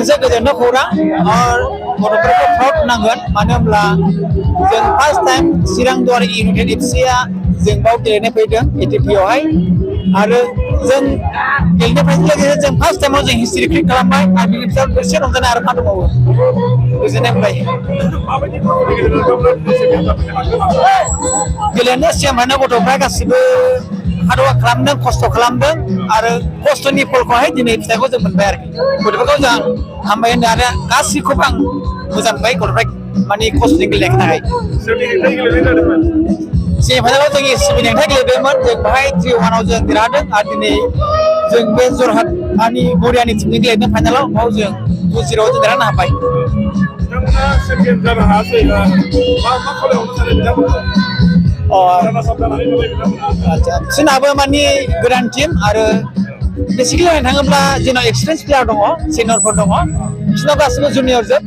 Bisa kerjanya kurang, or mereka fraud nangan, mana belah, yang first time Sirang Dua United FC ya, yang bau kelene pedang, ATPOI, ada yang kelene pedang lagi, yang first time orang history klik kalamai, ada yang bisa bersih orang arah kadu mau, itu yang baik. Kelene siapa mana bodoh mereka sih Aduh, kelamdeng, kosto kelamdeng, ada kosto ni polko hai jenis saya kau jangan bayar. Bodoh kau jangan, hamba yang ada kasih kupang, mudah baik kalau baik mani kosto tinggal lek hai. Siapa yang kau tinggi sebenarnya lek lebih man, jeng bahai 3-1 tiradeng, artinya jeng bezor hat, ani Moriani tinggal lek final lo, mau jeng 2-0 tiradeng apa? Jangan sekian cara hasil, mak kalau orang sana tidak Sinaba mani grand team ada basically yang hangamlah jenis experience player dongo, senior pun dongo, sinaba semua junior je,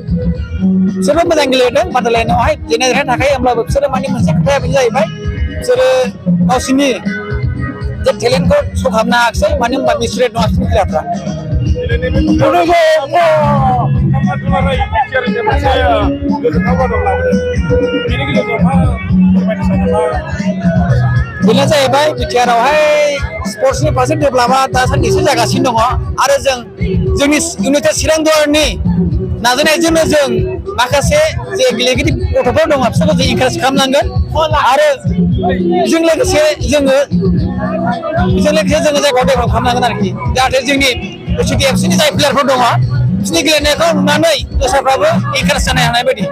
semua menanggung ledeng, pada lain orang jenis orang hakai amlah bersama mani masih kaya penjai baik, sere kau sini, jadi talent kau sukamna aksai, mani misread no aksai player lah. Bila saya baik bicara hai sports ni pasal development tasan di sejaga sindong ada jenis unit Sirang Dua ni, nazar jenis makasih je gilegi di protokol dong apa sahaja ikhlas kam langgan ada jeng lagi saya kau dek kam langgan lagi, ada jeng ni CTF sini saya player pun dong sini gilene kau nanai dosa prabu ikhlas sana yang naik bedi.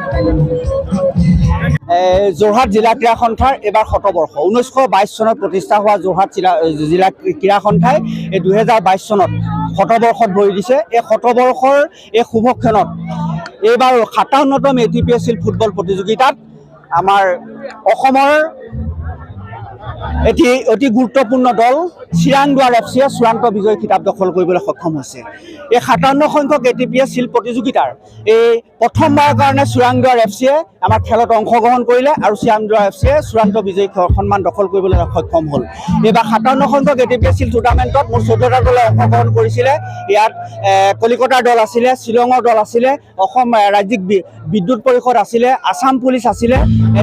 Jorhat জিলা ক্ৰীড়া সন্থাৰ এবাৰ 100 বৰ্ষ 1922 চনত প্ৰতিষ্ঠা হোৱা যোৰহাট জিলা ক্ৰীড়া সন্থাই 2022 চনত 100 বৰ্ষত ভৰি দিছে। এই 100 বৰ্ষৰ এই শুভক্ষণত এইবাৰ 57তম ATPSL ফুটবল প্ৰতিযোগিতাত আমাৰ অসমৰ এটি অতি গুৰুত্বপূৰ্ণ দল চিৰাং দুৱাৰ এফচিয়ে চূড়ান্ত বিজয় খিতাপ দখল কৰিবলৈ সক্ষম হৈছে। এই 57 সংখ্যক ATPSL প্ৰতিযোগিতাৰ এই প্ৰথমবাৰৰ কাৰণে চিৰাং দুৱাৰ এফচিয়ে আমাৰ খেলত অংশগ্ৰহণ কৰিলে আৰু চিৰাং দুৱাৰ এফচিয়ে চূড়ান্ত বিজয় সন্মান দখল কৰিবলৈ সক্ষম হ'ল। এইবাৰ 57 সংখ্যক ATPSL টুৰ্ণামেণ্টত মোৰ 14টা দলে অংশগ্ৰহণ কৰিছিলে। ইয়াত কলিকতাৰ দল আছিলে, শ্বিলঙৰ দল আছিলে, অসম ৰাজ্যিক বিদ্যুৎ পৰিষদ আছিলে, আসাম পুলিচ আছিলে।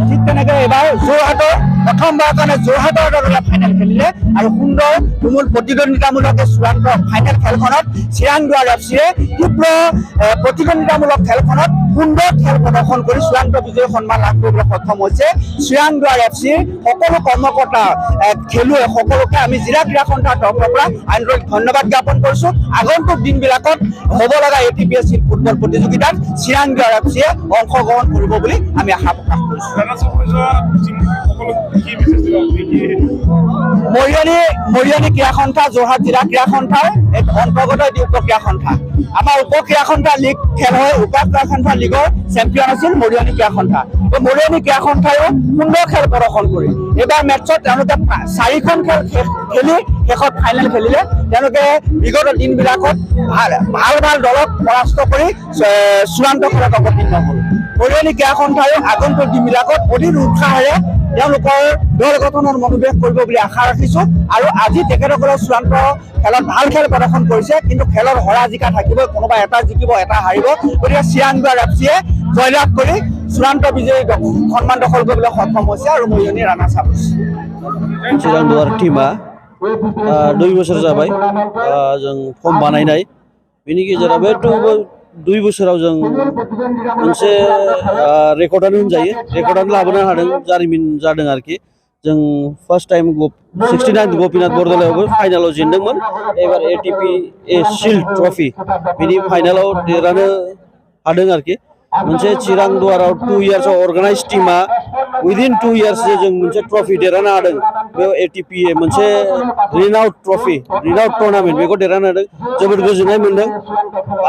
ঠিক তেনেকৈ এইবাৰ যোৰহাটৰ প্ৰথমবাৰৰ কাৰণে যোৰহাটৰ দলে ফাইনেল খেলিলে আৰু সুন্দৰ তুমুল প্ৰতিদ্বন্দ্বিতামূলক চূড়ান্ত ফাইনেল খেলখনত চিৰাং দুৱাৰ এফচিয়ে তীব্ৰ প্ৰতিদ্বন্দ্বিতামূলক খেলখনত সুন্দৰ খেল প্ৰদৰ্শন কৰি চূড়ান্ত বিজয় সন্মান লাভ কৰিবলৈ সক্ষম হৈছে। চিৰাং দুৱাৰ এফচিৰ সকলো কৰ্মকৰ্তা খেলুৱৈ সকলোকে আমি জিলা ক্ৰীড়া সন্থাৰ তৰফৰ পৰা আন্তৰিক ধন্যবাদ জ্ঞাপন কৰিছোঁ। আগন্তুক দিনবিলাকত হ'ব লগা ATPSL ফুটবল প্ৰতিযোগিতাত চিৰাং দুৱাৰ এফচিয়ে অংশগ্ৰহণ কৰিব বুলি আমি আশা প্ৰকাশ কৰিছোঁ। মৰিয়নি ক্ৰীড়া সন্থা যোৰহাট জিলা ক্ৰীড়া সন্থাৰ এক অন্তৰ্গত এটি উপ ক্ৰীড়া সন্থা। আমাৰ উপ ক্ৰীড়া সন্থা লীগ খেল হয়, উপ ক্ৰীড়া সন্থা লীগৰ চেম্পিয়ন আছিল মৰিয়নি ক্ৰীড়া সন্থা। এই মৰিয়নি ক্ৰীড়া সন্থায়ো সুন্দৰ খেল প্ৰদৰ্শন কৰি এইবাৰ মেটছত তেওঁলোকে 4খন খেল খেলি শেষত ফাইনেল খেলিলে। তেওঁলোকে বিগত দিনবিলাকত ভাল দলক পৰাস্ত কৰি চূড়ান্ত খেলত অৱতীৰ্ণ হ'ল। মৰিয়নি ক্ৰীড়া সন্থায়ো আগন্তুক দিনবিলাকত অধিক উৎসাহেৰে তেওঁলোকৰ দল গঠনৰ মনোবেশ কৰিব বুলি আশা ৰাখিছোঁ। আৰু আজি তেখেতসকলৰ চূড়ান্ত খেলত ভাল খেল প্ৰদৰ্শন কৰিছে, কিন্তু খেলৰ হৰা জিকা থাকিবই, কোনোবা এটা জিকিব এটা হাৰিব। গতিকে চিৰাং দুৱাৰ এফচিয়ে জয়লাভ কৰি চূড়ান্ত বিজয়ী সন্মান দখল কৰিবলৈ সক্ষম হৈছে আৰু মৰিয়নি রানার্স আপ। चिरां दुवार टीमा 2 बोसोर जाबाय जों फर्म बानायनाय, बेनि गेजेराव बे 2 बोसोराव जों मोनसे रेकर्डआनो होनजायो, रेकर्डआनो लाबोनो हादों, जारिमिन जादों आरोखि। जों फार्स्ट टाइम 69 गोपीनाथ बरदलैयावबो फाइनालाव जेनदोंमोन। एबार ATPSL ट्रफी बेनि फाइनालाव देरहानो हादों आरोखि। मोनसे चिरां दुवाराव 2 इयार्स अर्गानाइज टीमा विदिन 2 इयार्स जों मोनसे ट्रफी देरहानो हादों। बे ATPA मोनसे रिनाउड ट्रफी, रिनाउड टुर्नामेन्ट बेखौ देरहानो हादों, जोबोद गोजोननाय मोनदों।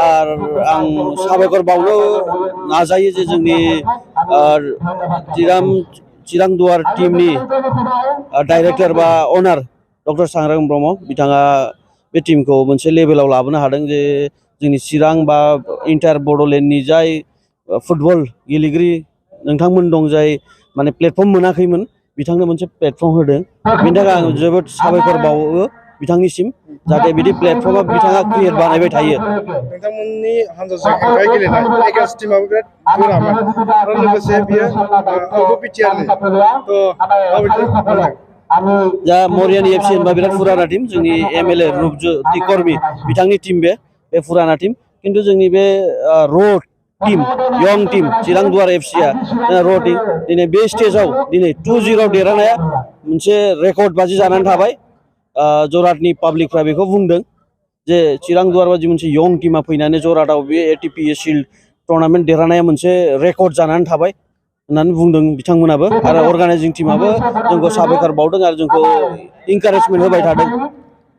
आरो आं साबायखर बावनो नाजायो जे जोंनि चिरां दुवार टीमनि डाइरेक्टर बा अनार डक्टर सांग्रां ब्रह्म बिथाङा बे टीमखौ मोनसे लेभेलाव लाबोनो हादों जे जोंनि चिरां बा इन्टार बड'लेण्डनि जाय फुटबल गेलेगिरि नोंथांमोन दं जाय माने प्लेटफर्म मोनाखैमोन बिथांनो मोनसे प्लेटफर्म होदों बेनि थाखाय आं जोबोद साबायखर बावो बिथांनिसिम जाहाथे बिदि प्लेटफर्मा बिथाङा क्रिएट बानायबाय थायो नोंथांमोननि हानजाजों हेंथायै गेलेनाय एगेन्स्ट टिमाबो बिराद गोरामोन आरो लोगोसे बियो आंबो बिटिआरनि माबायदि मोनदों जा मरियानि एफसि होनबा बिराद फुराना टीम जोंनि एमएलए रुपज्योति कर्मी बिथांनि टीम बे फुराना टीम किन्तु जोंनि बे र' टीम यं टीम चिरां दुवार एफसिआ र' टीम दिनै बे स्टेजाव दिनै 2-0 देरहानाया मोनसे रेकर्ड बादि जानानै थाबाय जरहाटनि पाब्लिकफ्रा बेखौ बुंदों जे चिरां दुवार बादि मोनसे यं टीमा फैनानै जरहाटआव बे एटिपि शिल्ड टुर्नामेन्ट देरहानाया मोनसे रेकर्ड जानानै थाबाय होननानै बुंदों बिथांमोनाबो आरो अर्गानाइजिं टीमाबो जोंखौ साबायखर बावदों आरो जोंखौ इनकारेजमेन्ट होबाय थादों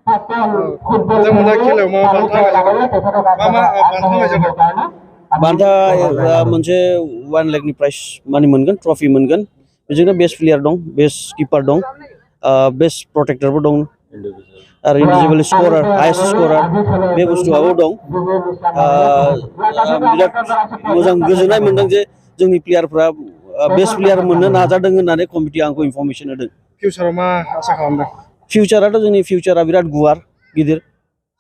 बिथांमोना खेलायाव मा बान्था होनाय जादों बान्था मोनसे 1 लाखनि प्राइज मानि मोनगोन ट्रफि मोनगोन बेजोंनो बेस्ट प्लेयार दं बेस्ट किपार दं बेस्ट प्रटेक्टरबो दं आरो इन्डिभिजुवेल स्करार हाइस्ट स्करार बे बुस्थुआबो दं बिराद मोजां गोजोननाय मोनदों जे जोंनि प्लेयारफ्रा बेस्ट प्लेयार मोननो नाजादों होननानै कमिटिया आंखौ इनफरमेसन होदों फिउचाराव मा आसा खालामदों फिउचाराथ' जोंनि फिउचारा बिराद गुवार गिदिर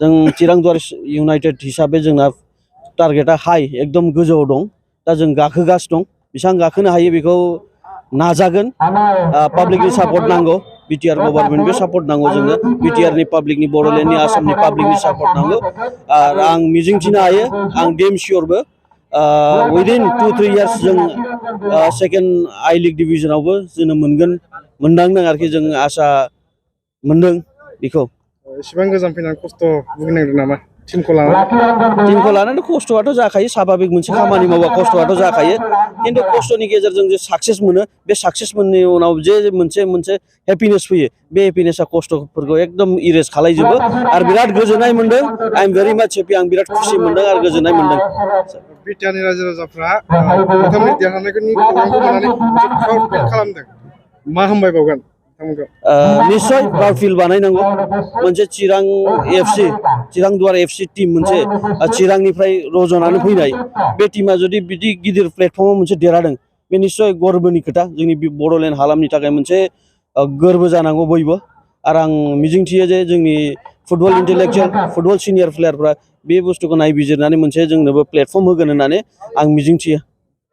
जों चिरां दुवार इउनाइटेड हिसाबै जोंना टारगेटआ हाई एकदम गोजौआव दं दा जों गाखोगासिनो दं बेसेबां गाखोनो हायो बेखौ नाजागोन पाब्लिकनि सापर्ट नांगौ बिटिआर गभर्नमेन्टबो सापर्ट नांगौ जोंनो बिटिआरनि पाब्लिकनि बड'लेण्डनि आसामनि पाब्लिकनि सापर्ट नांगौ आरो आं मिजिंथिनो हायो आं डेम सियरबो उइदिन 2-3 इयार्स जों सेकेन्ड आइ लिग डिभिजनावबो जोङो मोनदांदों आरोखि जों आसा मोनदों बेखौ एसेबां गोजान फैनानै खस्थ' भुगिनांदों नामा टीमखौ लानानै खस्थ'आथ' जाखायो स्वाभाबिक मोनसे खामानि मावबा खस्थ'आथ' जाखायो खिन्थु खस्थ'नि गेजेरजों जे साक्सेस मोनो बे साक्सेस मोननायनि उनाव जे मोनसे हेपिनेस फैयो बे हेपिनेसा खस्थ'फोरखौ एकदम इरेज खालायजोबो आरो बिराद गोजोननाय मोनदों आइ एम भेरि माच हेपि आं बिराद खुसि मोनदों आरो गोजोननाय मोनदों बिटिआरनि रायजो राजाफ्रा नोंथांमोननि देरहानायनि खौरांखौ मोननानै प्राउड फिल खालामदों मा हामबायबावगोन निश्चय प्राउड फिल बानायनांगौ मोनसे चिरां दुवार एफसि टीम मोनसे चिरांनिफ्राय रज'नानै फैनाय बे टीमा जुदि बिदि गिदिर प्लेटफर्माव मोनसे देरहादों बे निश्चय गर्बनि खोथा जोंनि बड'लेण्ड हालामनि थाखाय मोनसे गोर्बो जानांगौ बयबो आरो आं मिजिंथियो जे जोंनि फुटबल इन्टेलेक्चुयेल फुटबल सिनियर प्लेयारफ्रा बे बुस्थुखौ नायबिजिरनानै मोनसे जोंनोबो प्लेटफर्म होगोन होननानै आं मिजिंथियो